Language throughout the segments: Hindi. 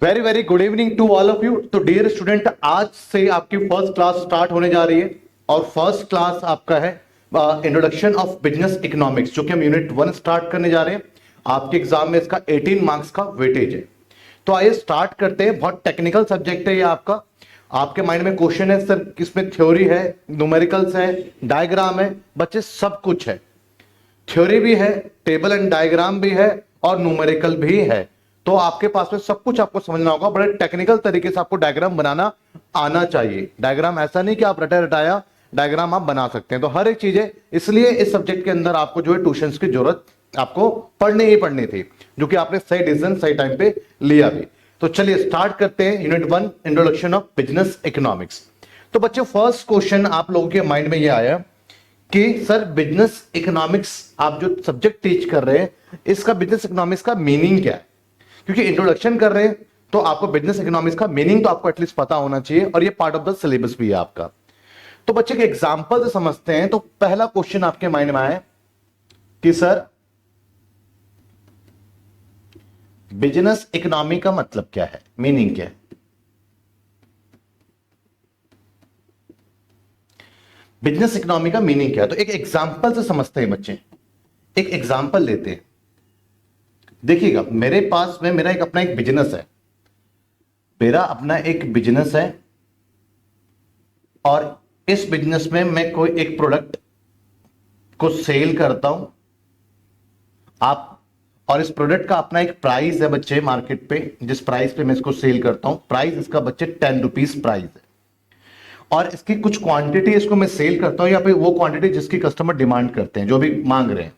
Very very good evening to all of you. तो डियर स्टूडेंट, आज से आपकी फर्स्ट क्लास स्टार्ट होने जा रही है और फर्स्ट क्लास आपका है इंट्रोडक्शन ऑफ बिजनेस इकोनॉमिक्स, जो कि हम यूनिट 1 स्टार्ट करने जा रहे हैं। आपके एग्जाम में इसका 18 मार्क्स का वेटेज है। तो आइए स्टार्ट करते हैं। बहुत टेक्निकल सब्जेक्ट है ये आपका। आपके माइंड में क्वेश्चन है सर, इसमें थ्योरी है, न्यूमेरिकल्स है, डायग्राम है, बच्चे सब कुछ है। थ्योरी भी है, टेबल एंड डायग्राम भी है और न्यूमेरिकल भी है। तो आपके पास में सब कुछ आपको समझना होगा। बड़े टेक्निकल तरीके से आपको डायग्राम बनाना आना चाहिए। डायग्राम ऐसा नहीं कि आप रटा रटाया डायग्राम आप बना सकते हैं। तो हर एक चीज है, इसलिए इस सब्जेक्ट के अंदर आपको जो है ट्यूशंस की जरूरत आपको पढ़नी ही पढ़नी थी, जो कि आपने सही डिसीजन सही टाइम पे लिया भी। तो चलिए स्टार्ट करते हैं unit 1 introduction of business economics. तो बच्चों, फर्स्ट क्वेश्चन आप लोगों के माइंड में ये आया कि सर बिजनेस इकोनॉमिक्स आप जो सब्जेक्ट टीच कर रहे हैं, इसका बिजनेस इकोनॉमिक्स का मीनिंग क्या है? क्योंकि इंट्रोडक्शन कर रहे हैं तो आपको बिजनेस इकोनॉमिक्स का मीनिंग तो आपको एटलीस्ट पता होना चाहिए, और ये पार्ट ऑफ द सिलेबस भी है आपका। तो बच्चे के एग्जांपल से समझते हैं। तो पहला क्वेश्चन आपके माइंड में आया कि सर बिजनेस इकोनॉमी का मतलब क्या है, मीनिंग क्या है? बिजनेस इकोनॉमी का मीनिंग क्या है? तो एक एग्जांपल से समझते हैं बच्चे। एक एग्जांपल लेते हैं। देखिएगा, मेरे पास में मेरा एक अपना एक बिजनेस है। मेरा अपना एक बिजनेस है और इस बिजनेस में मैं कोई एक प्रोडक्ट को सेल करता हूं आप, और इस प्रोडक्ट का अपना एक प्राइस है बच्चे मार्केट पे। जिस प्राइस पे मैं इसको सेल करता हूं, प्राइस इसका बच्चे 10 रुपीज प्राइस है। और इसकी कुछ क्वांटिटी इसको मैं सेल करता हूं, या फिर वो क्वांटिटी जिसकी कस्टमर डिमांड करते हैं, जो भी मांग रहे हैं,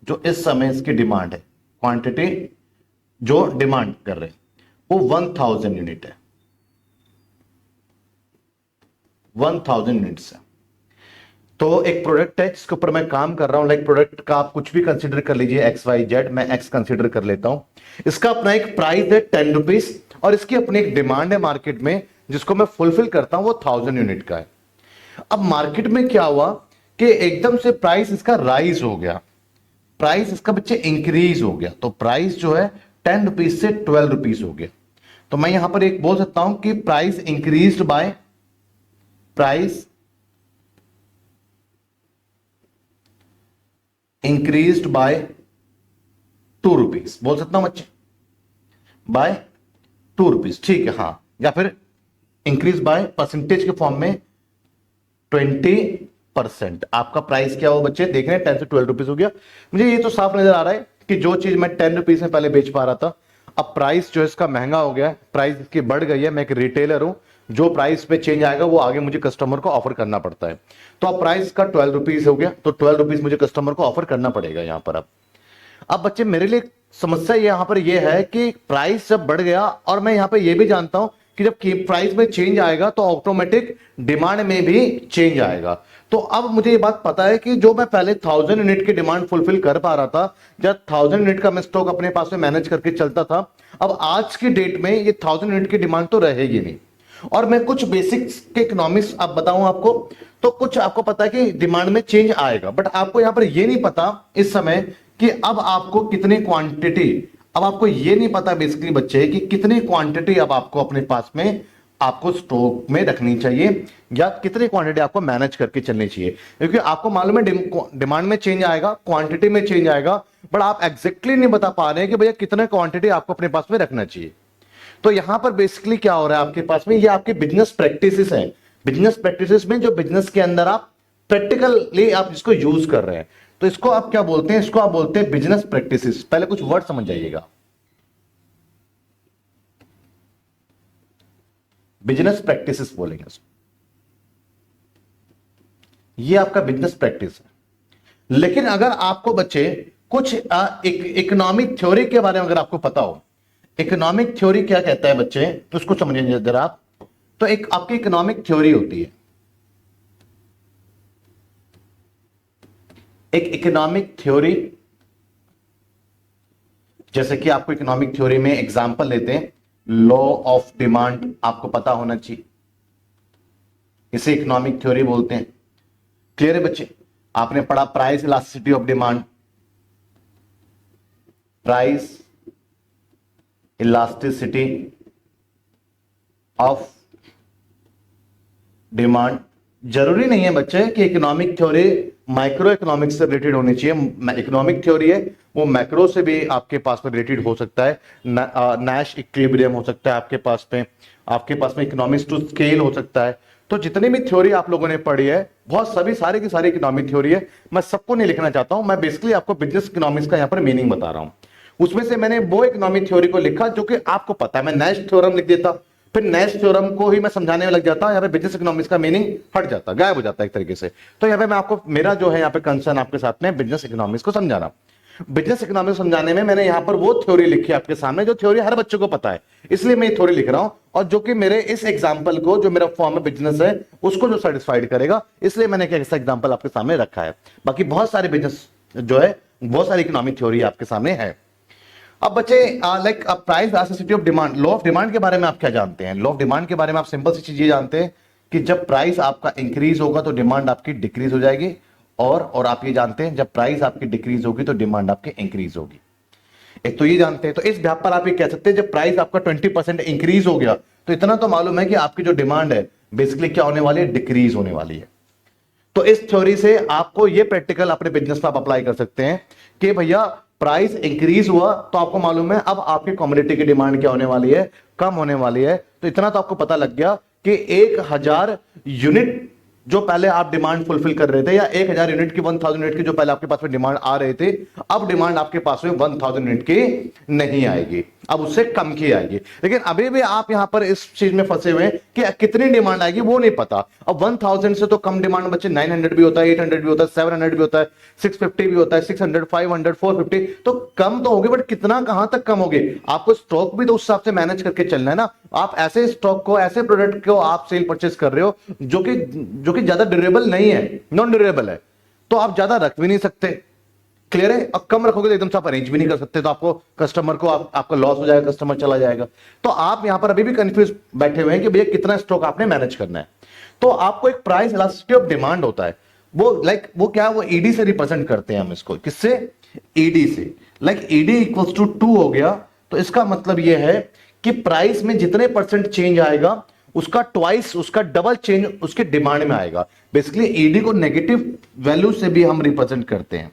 जो इस समय इसकी डिमांड है, क्वांटिटी जो डिमांड कर रहे हैं वो 1000 यूनिट है। 1000 यूनिट्स है। तो एक प्रोडक्ट है जिसके ऊपर मैं काम कर रहा हूं। लाइक प्रोडक्ट का आप कुछ भी कंसीडर कर लीजिए, एक्स वाई जेड, मैं एक्स कंसीडर कर लेता हूं। इसका अपना एक प्राइस है 10 रुपीज और इसकी अपनी एक डिमांड है मार्केट में, जिसको मैं फुलफिल करता हूं, वो 1000 यूनिट का है। अब मार्केट में क्या हुआ कि एकदम से प्राइस इसका राइज हो गया, प्राइस इसका बच्चे इंक्रीज हो गया। तो प्राइस जो है 10 रुपीज से 12 रुपीज हो गया। तो मैं यहां पर एक बोल सकता हूं कि price increased by, price increased by 2 rupees बोल सकता हूं बच्चे, बाय 2 रुपीज। ठीक है, हाँ। या फिर इंक्रीज बाय परसेंटेज के फॉर्म में 20%। आपका प्राइस क्या हो बच्चे, देख रहे हैं 10 से 12 रुपीज हो गया। मुझे ये तो साफ नजर आ रहा है कि जो चीज मैं 10 रुपीज में पहले बेच पा रहा था, अब प्राइस जो है इसका महंगा हो गया है, प्राइस इसकी बढ़ गई है। मैं एक रिटेलर हूं, जो प्राइस पे चेंज आएगा वो आगे मुझे कस्टमर को ऑफर करना पड़ता है। तो अब प्राइस का 12 रुपीज हो गया, तो 12 रुपीज मुझे कस्टमर को ऑफर करना पड़ेगा यहां पर। अब बच्चे मेरे लिए समस्या यहां पर यह है कि प्राइस जब बढ़ गया, और मैं यहां पर यह भी जानता हूं कि जब प्राइस में चेंज आएगा तो ऑटोमेटिक डिमांड में भी चेंज आएगा। तो अब मुझे ये बात पता है कि जो मैं पहले 1000 यूनिट की डिमांड फुलफिल कर पा रहा था, जब 1000 यूनिट का मैं स्टॉक अपने पास में मैनेज करके चलता था, अब आज की डेट में ये 1000 यूनिट की डिमांड तो रहेगी नहीं। और मैं कुछ बेसिक्स के इकोनॉमिक्स आप बताऊं आपको, तो कुछ आपको पता है कि डिमांड में चेंज आएगा, बट आपको यहां पर यह नहीं पता इस समय कि अब आपको कितनी क्वांटिटी, अब आपको यह नहीं पता बेसिकली बच्चे कि कितनी क्वांटिटी अब आपको अपने पास में आपको स्टॉक में रखनी चाहिए, या कितनी क्वांटिटी आपको मैनेज करके चलनी चाहिए। क्योंकि आपको मालूम है डिमांड में चेंज आएगा, क्वांटिटी में चेंज आएगा, बट आप एग्जैक्टली नहीं बता पा रहे हैं कि भैया कितने क्वांटिटी आपको अपने पास में रखना चाहिए। तो यहां पर बेसिकली क्या हो रहा है आपके पास में, ये आपकी बिजनेस प्रैक्टिसेस हैं। बिजनेस प्रैक्टिसेस में जो बिजनेस के अंदर आप प्रैक्टिकली आप इसको यूज कर रहे हैं, तो इसको आप क्या बोलते हैं? इसको आप बोलते हैं बिजनेस प्रैक्टिसेस। पहले कुछ वर्ड समझ जाइएगा। बिजनेस प्रैक्टिसेस बोलेंगे इसको। ये आपका बिजनेस प्रैक्टिस है। लेकिन अगर आपको बच्चे कुछ इकोनॉमिक थ्योरी के बारे में अगर आपको पता हो, इकोनॉमिक थ्योरी क्या कहता है बच्चे, तो उसको समझेंगे जरा आप। तो एक आपकी इकोनॉमिक थ्योरी होती है, एक इकोनॉमिक थ्योरी, जैसे कि आपको इकोनॉमिक थ्योरी में एग्जांपल लेते हैं, लॉ ऑफ डिमांड आपको पता होना चाहिए, इसे इकोनॉमिक थ्योरी बोलते हैं। क्लियर है बच्चे? आपने पढ़ा price elasticity of demand, price elasticity of demand. जरूरी नहीं है बच्चे कि इकोनॉमिक थ्योरी माइक्रो इकोनॉमिक्स से रिलेटेड होनी चाहिए। इकोनॉमिक थ्योरी है वो मैक्रो से भी आपके पास में रिलेटेड हो सकता है। नैश इक्विलिब्रियम हो सकता है आपके पास में इकोनॉमिक्स टू स्केल हो सकता है। तो जितनी भी थ्योरी आप लोगों ने पढ़ी है बहुत सभी सारे की सारी इकोनॉमिक थ्योरी है। मैं सबको नहीं लिखना चाहता हूं, मैं बेसिकली आपको बिजनेस इकोनॉमिक्स का यहां पर मीनिंग बता रहा हूं। उसमें से मैंने वो इकोनॉमिक थ्योरी को लिखा जो कि आपको पता है। मैं नैश थ्योरम लिख देता, फिर नैश थ्योरम को ही मैं समझाने में लग जाता, यहाँ पे बिजनेस इकोनॉमिक्स का मीनिंग हट जाता, गायब हो जाता एक तरीके से। तो यहाँ पे मैं आपको, मेरा जो है यहाँ पे कंसर्न आपके साथ में बिजनेस इकोनॉमिक्स को समझाना। बिजनेस इकोनॉमिक्स समझाने में मैंने यहाँ पर वो थ्योरी लिखी आपके सामने जो थ्योरी हर बच्चे को पता है, इसलिए मैं ये थ्योरी लिख रहा हूं, और जो कि मेरे इस एग्जांपल को, जो मेरा फॉर्म है बिजनेस है, उसको जो सेटिस्फाइड करेगा, इसलिए मैंने एक ऐसा एग्जांपल आपके सामने रखा है। बाकी बहुत सारे बिजनेस जो है, बहुत सारी इकोनॉमिक थ्योरी आपके सामने है। अब बच्चे like price elasticity of demand, law of demand के बारे में आप क्या जानते हैं? लॉ ऑफ डिमांड के बारे में आप सिंपल सी चीज ये जानते हैं कि जब प्राइस आपका इंक्रीज होगा तो डिमांड आपकी डिक्रीज हो जाएगी, और आप ये जानते हैं जब प्राइस आपकी डिक्रीज होगी तो डिमांड आपकी इंक्रीज होगी। एक तो ये जानते हैं। तो इस व्याप पर आप ये कह सकते हैं जब प्राइस आपका 20% इंक्रीज हो गया तो इतना तो मालूम है कि आपकी जो डिमांड है बेसिकली क्या होने वाली है, डिक्रीज होने वाली है। तो इस थ्योरी से आपको ये प्रैक्टिकल अपने बिजनेस पर आप अप्लाई कर सकते हैं कि भैया प्राइस इंक्रीज हुआ तो आपको मालूम है अब आपकी कमोडिटी की डिमांड क्या होने वाली है, कम होने वाली है। तो इतना तो आपको पता लग गया कि 1000 यूनिट जो पहले आप डिमांड फुलफिल कर रहे थे, या 1000 यूनिट की 1000 यूनिट की जो पहले आपके पास में डिमांड आ रहे थे, अब डिमांड आपके पास में 1000 यूनिट की नहीं आएगी, अब उससे कम की आएगी। लेकिन अभी भी आप यहां पर इस चीज में फंसे हुए हैं कि कितनी डिमांड आएगी वो नहीं पता। अब 1000 से तो कम डिमांड बच्चे 900 भी होता है, 800 भी होता है, 700 भी होता है, 650 भी होता है, 600, 500, 450, तो कम तो होगी, बट कितना कहां तक कम होगी? आपको स्टॉक भी तो उस हिसाब से मैनेज करके चलना है ना। आप ऐसे स्टॉक को, ऐसे प्रोडक्ट को आप सेल परचेस कर रहे हो जो कि ज्यादा ड्यूरेबल नहीं है, नॉन ड्यूरेबल है, तो आप ज्यादा रख भी नहीं सकते। क्लियर है? और कम रखोगे तो एकदम से आप अरेंज भी नहीं कर सकते, तो आपको कस्टमर को आपका लॉस हो जाएगा, कस्टमर चला जाएगा। तो आप यहां पर अभी भी कंफ्यूज बैठे हुए हैं कि भैया कितना स्टॉक आपने मैनेज करना है। तो आपको एक प्राइस इलास्टिसिटी ऑफ डिमांड होता है, वो क्या है, वो ईडी से रिप्रेजेंट करते हैं हम इसको। किससे? ईडी से। लाइक ईडी इक्वल्स टू 2 हो गया, तो इसका मतलब यह है कि प्राइस में जितने परसेंट चेंज आएगा उसका ट्वाइस, उसका डबल चेंज उसके डिमांड में आएगा। बेसिकली ईडी को नेगेटिव वैल्यू से भी हम रिप्रेजेंट करते हैं,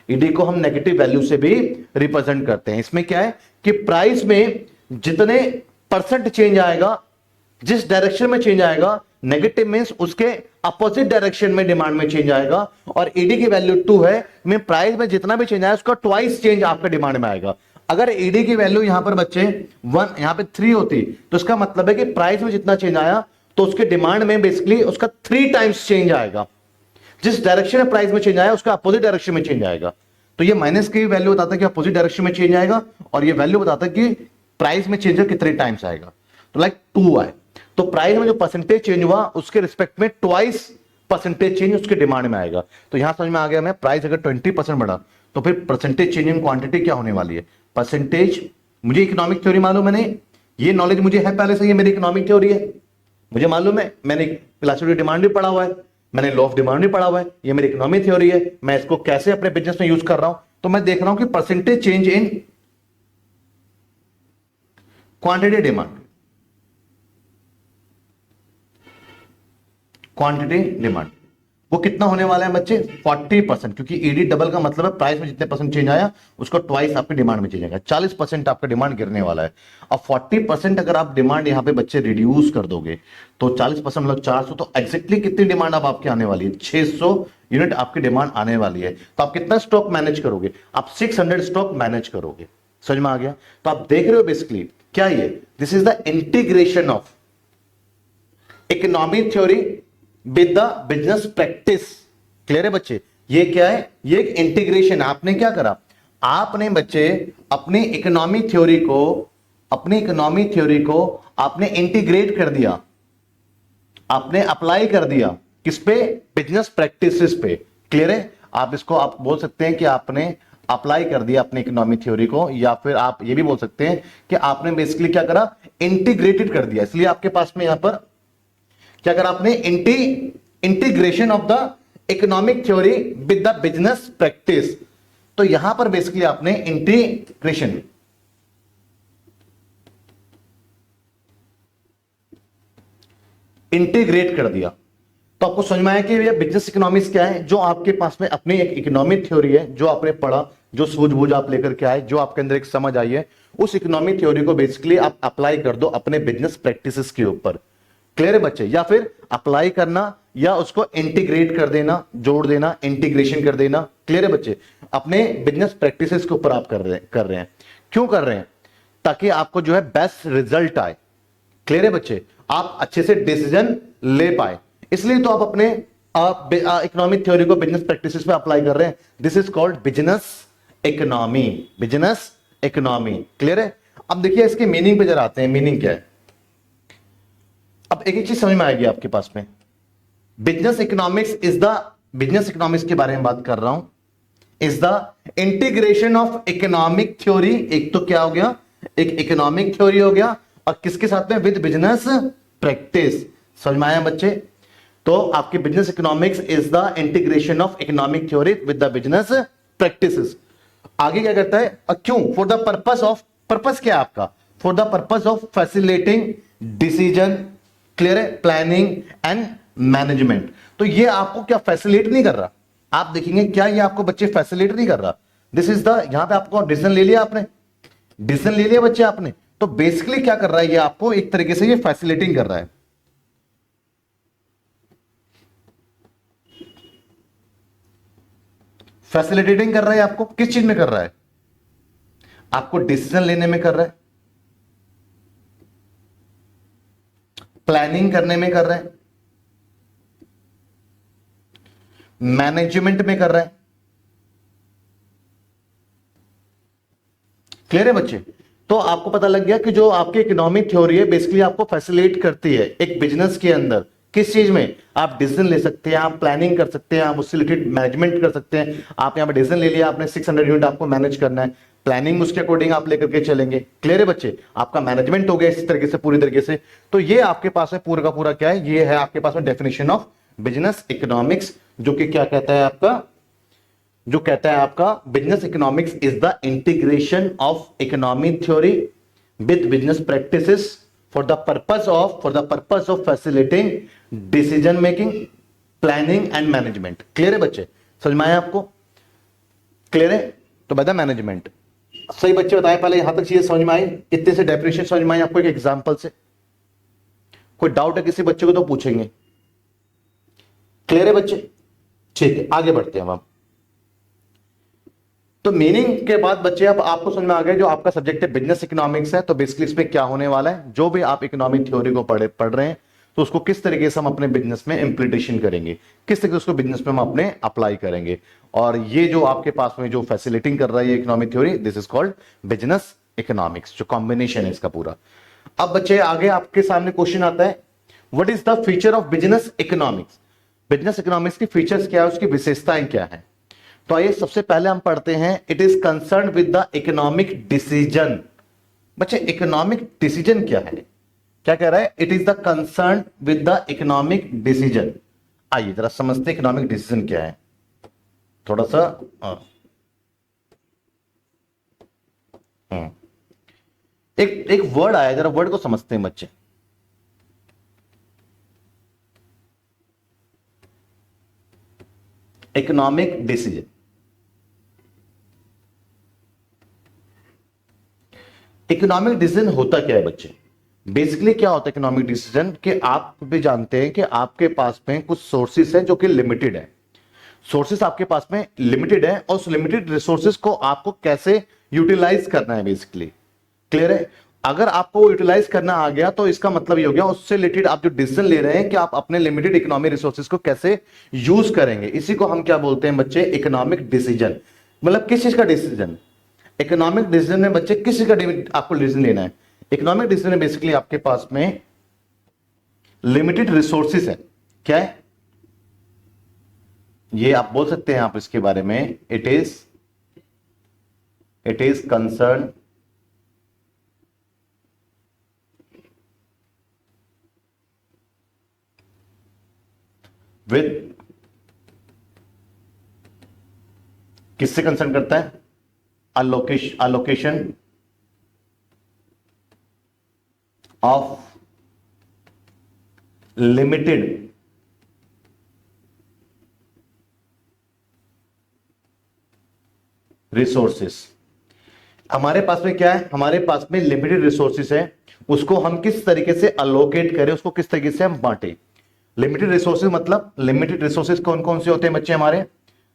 ईडी को हम नेगेटिव वैल्यू से भी रिप्रेजेंट करते हैं। इसमें क्या है कि प्राइस में जितने परसेंट चेंज आएगा, जिस डायरेक्शन में चेंज आएगा, नेगेटिव मींस उसके अपोजिट डायरेक्शन में डिमांड में चेंज आएगा। और ईडी की वैल्यू 2 है, में प्राइस में जितना भी चेंज आया उसका ट्वाइस चेंज आपके डिमांड में आएगा। अगर ईडी की वैल्यू यहां पर बच्चे 1, यहां पे 3 होती, तो इसका मतलब है कि प्राइस में जितना चेंज आया तो उसके डिमांड में बेसिकली उसका 3 टाइम्स चेंज आएगा। जिस डायरेक्शन में प्राइस में चेंज आया उसका अपोजिट डायरेक्शन में चेंज आएगा। तो ये माइनस की वैल्यू बताता है कि अपोजिट डायरेक्शन में चेंज आएगा, और ये वैल्यू बताता है कि प्राइस में चेंज कितने टाइम्स आएगा। तो लाइक 2 आए, तो प्राइस में जो परसेंटेज चेंज हुआ उसके रिस्पेक्ट में ट्वाइस परसेंटेज चेंज उसके डिमांड में आएगा। तो यहां समझ में आ गया हमें, प्राइस अगर 20% बढ़ा तो फिर परसेंटेज चेंज इन क्वांटिटी क्या होने वाली है, परसेंटेज। मुझे इकोनॉमिक थ्योरी मालूम है, नहीं ये नॉलेज मुझे है पहले से, ये मेरी इकोनॉमिक थ्योरी है, मुझे मालूम है, मैंने इलास्टिसिटी डिमांड भी पढ़ा हुआ है, मैंने लॉ ऑफ डिमांड भी पढ़ा हुआ है, ये मेरी इकोनॉमिक थ्योरी है। मैं इसको कैसे अपने बिजनेस में यूज कर रहा हूं, तो मैं देख रहा हूं कि percentage change in quantity demand, quantity demand वो कितना होने वाला है बच्चे, 40%, क्योंकि ईडी डबल का मतलब है प्राइस में जितने परसेंट चेंज आया उसको ट्वाइस आपकी डिमांड में चेंज आएगा। 40% आपका डिमांड गिरने वाला है। अब 40% अगर आप डिमांड यहां पे बच्चे रिड्यूस कर दोगे तो 40% मतलब 400, तो एग्जैक्टली कितनी डिमांड अब आपकी आने वाली है, 600 यूनिट आपकी डिमांड आने वाली है। तो आप कितना स्टॉक मैनेज करोगे, आप 600 स्टॉक मैनेज करोगे। समझ में आ गया? तो आप देख रहे हो बेसिकली क्या ये, this is the integration of economic theory with the business practice. Clear है बच्चे? ये क्या है, ये एक इंटीग्रेशन। आपने क्या करा, आपने बच्चे अपनी इकोनॉमिक थ्योरी को आपने इंटीग्रेट कर दिया, आपने अप्लाई कर दिया किस पे, बिजनेस प्रैक्टिसेस पे। क्लियर है? आप इसको आप बोल सकते हैं कि आपने अप्लाई कर दिया अपने इकोनॉमिक थ्योरी को, या फिर आप ये भी बोल सकते हैं कि आपने बेसिकली क्या करा, इंटीग्रेटेड कर दिया। इसलिए आपके पास में यहां पर क्या करा आपने, integration of the economic theory with the business practice. तो यहां पर बेसिकली आपने इंटीग्रेशन इंटीग्रेट कर दिया। तो आपको समझ में आया कि भैया बिजनेस इकोनॉमिक्स क्या है। जो आपके पास में अपनी एक इकोनॉमिक थ्योरी है, जो आपने पढ़ा, जो सूझबूझ आप लेकर के आए, जो आपके अंदर एक समझ आई है, उस इकोनॉमिक थ्योरी को बेसिकली आप अप्लाई कर दो अपने बिजनेस प्रैक्टिसेस के ऊपर। क्लियर है बच्चे? या फिर अप्लाई करना या उसको इंटीग्रेट कर देना, जोड़ देना, इंटीग्रेशन कर देना। क्लियर है बच्चे? अपने बिजनेस प्रैक्टिसेस के ऊपर आप कर रहे हैं। क्यों कर रहे हैं? ताकि आपको जो है बेस्ट रिजल्ट आए। क्लियर है बच्चे? आप अच्छे से डिसीजन ले पाए, इसलिए तो आप अपने इकोनॉमिक थ्योरी को बिजनेस प्रैक्टिसेस में अप्लाई कर रहे हैं। This is called business economy. Business economy. Clear है? अब देखिए इसके मीनिंग पे जरा आते हैं। मीनिंग क्या है? अब एक एक चीज समझ में आएगी आपके पास में। Business economics is the, business economics के बारे में बात कर रहा हूं, is the integration of economic theory. एक तो क्या हो गया? एक इकोनॉमिक थ्योरी हो गया, और किसके साथ में? With business practice. समझ में आया बच्चे? तो आपके business economics is the integration of economic theory with the business practices. आगे क्या करता है? क्यों? For the purpose of, purpose क्या है आपका? For the purpose of facilitating decision, clear है, प्लानिंग एंड मैनेजमेंट। तो ये आपको क्या फैसिलिटेट नहीं कर रहा? आप देखेंगे क्या ये आपको बच्चे फैसिलिटेट नहीं कर रहा? दिस इज द, यहां पे आपको डिसीजन ले लिया आपने, डिसीजन ले लिया बच्चे आपने, तो बेसिकली क्या कर रहा है ये आपको? एक तरीके से ये फैसिलिटेटिंग कर रहा है। फैसिलिटेटिंग कर रहा है आपको किस चीज में कर रहा है? आपको डिसीजन लेने में कर रहा है, प्लानिंग करने में कर रहा है, मैनेजमेंट में कर रहा है। क्लियर है बच्चे? तो आपको पता लग गया कि जो आपकी इकोनॉमिक थ्योरी है बेसिकली आपको फैसिलिटेट करती है एक बिजनेस के अंदर। किस चीज में? आप डिसीजन ले सकते हैं, आप प्लानिंग कर सकते हैं, आप उससे रिलेटेड मैनेजमेंट कर सकते हैं। आप यहां पर डिसीजन ले लिया आपने, 600 यूनिट आपको मैनेज करना है, प्लानिंग उसके अकॉर्डिंग आप लेकर के चलेंगे। क्लियर है बच्चे? आपका मैनेजमेंट हो गया इस तरीके से, पूरी तरीके से। तो ये आपके पास में पूरा का पूरा क्या है? ये है आपके पास में डेफिनेशन ऑफ बिजनेस इकोनॉमिक्स, जो कि क्या कहता है आपका? जो कहता है आपका business economics is the integration of economic theory with business practices for the purpose of facilitating decision making, planning and management. Clear है बच्चे? समझ में आया आपको? क्लियर है? तो बता मैनेजमेंट। सही बच्चे बताए पहले यहां तक चीजें समझ में आई? इतने से डेफिनेशन समझ में आई आपको एक एग्जांपल से? कोई डाउट है किसी बच्चे को तो पूछेंगे। क्लियर है बच्चे? ठीक है, आगे बढ़ते हैं हम। तो मीनिंग के बाद बच्चे अब आपको समझ में आ गया, जो आपका सब्जेक्ट है बिजनेस इकोनॉमिक्स है, तो बेसिकली इसमें क्या होने वाला है? जो भी आप इकोनॉमिक थ्योरी को पढ़ रहे हैं, तो उसको किस तरीके से हम अपने बिजनेस में इंप्लीमेंटेशन करेंगे, किस तरीके से उसको बिजनेस में हम अपने अप्लाई करेंगे। और ये जो आपके पास में जो फैसिलिटेटिंग कर रहा है ये economic theory, this is called business economics, जो कॉम्बिनेशन है इसका पूरा। अब बच्चे आगे आपके सामने क्वेश्चन आता है, what is the feature of business economics? Business economics की फीचर्स क्या है, उसकी विशेषताएं क्या है? तो आइए सबसे पहले हम पढ़ते हैं, it is concern with the economic decision. बच्चे इकोनॉमिक डिसीजन क्या है? क्या कह रहा है? It is the concern with the economic decision. आइए जरा समझते हैं इकोनॉमिक डिसीजन क्या है, थोड़ा सा। एक वर्ड आया, जरा वर्ड को समझते हैं बच्चे। Economic decision. इकोनॉमिक डिसीजन होता क्या है बच्चे? बेसिकली क्या होता है इकोनॉमिक डिसीजन? कि आप भी जानते हैं कि आपके पास में कुछ सोर्सेस हैं जो कि लिमिटेड है। सोर्सेस आपके पास में लिमिटेड है, और उस लिमिटेड रिसोर्सेस को आपको कैसे यूटिलाइज करना है बेसिकली। क्लियर है? अगर आपको यूटिलाइज करना आ गया तो इसका मतलब ये हो गया, उससे रिलेटेड आप जो डिसीजन ले रहे हैं कि आप अपने लिमिटेड इकोनॉमिक रिसोर्सेज को कैसे यूज करेंगे, इसी को हम क्या बोलते हैं बच्चे? Economic decision. मतलब किस चीज का डिसीजन? इकोनॉमिक डिसीजन में बच्चे किस चीज का आपको डिसीजन लेना है? इकोनॉमिक डिसीजन में बेसिकली आपके पास में लिमिटेड रिसोर्सेज है। क्या है ये? आप बोल सकते हैं आप इसके बारे में, इट इज कंसर्न विद, किससे कंसर्न करता है? allocation of limited resources. हमारे पास में क्या है, हमारे पास में लिमिटेड रिसोर्सेस है, उसको हम किस तरीके से अलोकेट करें, उसको किस तरीके से हम बांटे। लिमिटेड रिसोर्सेज मतलब, लिमिटेड रिसोर्सेज कौन कौन से होते हैं बच्चे हमारे?